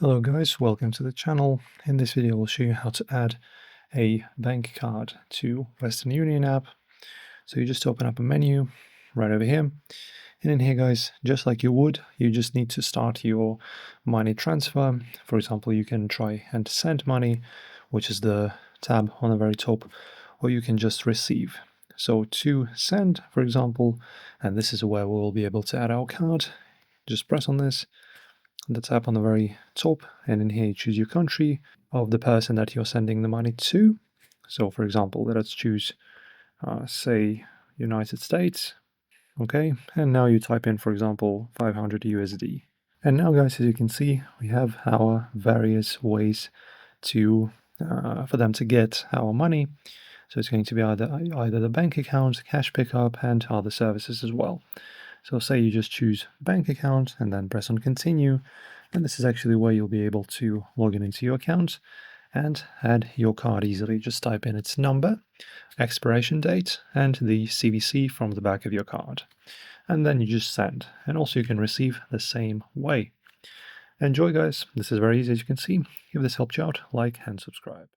Hello guys, welcome to the channel. In this video we'll show you how to add a bank card to Western Union app. So you just open up a menu right over here, and in here guys, just like you would, you just need to start your money transfer. For example, you can try and send money, which is the tab on the very top, or you can just receive. So to send, for example, and this is where we'll be able to add our card, just press on this, the tab on the very top, and in here you choose your country of the person that you're sending the money to. So for example, let's choose say United States. Okay, and now you type in, for example, 500 USD. And now guys, as you can see, we have our various ways to for them to get our money. So it's going to be either the bank account, cash pickup, and other services as well. So say you just choose bank account and then press on continue, and this is actually where you'll be able to log in into your account and add your card easily. Just type in its number, expiration date, and the CVC from the back of your card. And then you just send. And also you can receive the same way. Enjoy guys, this is very easy as you can see. If this helped you out, like and subscribe.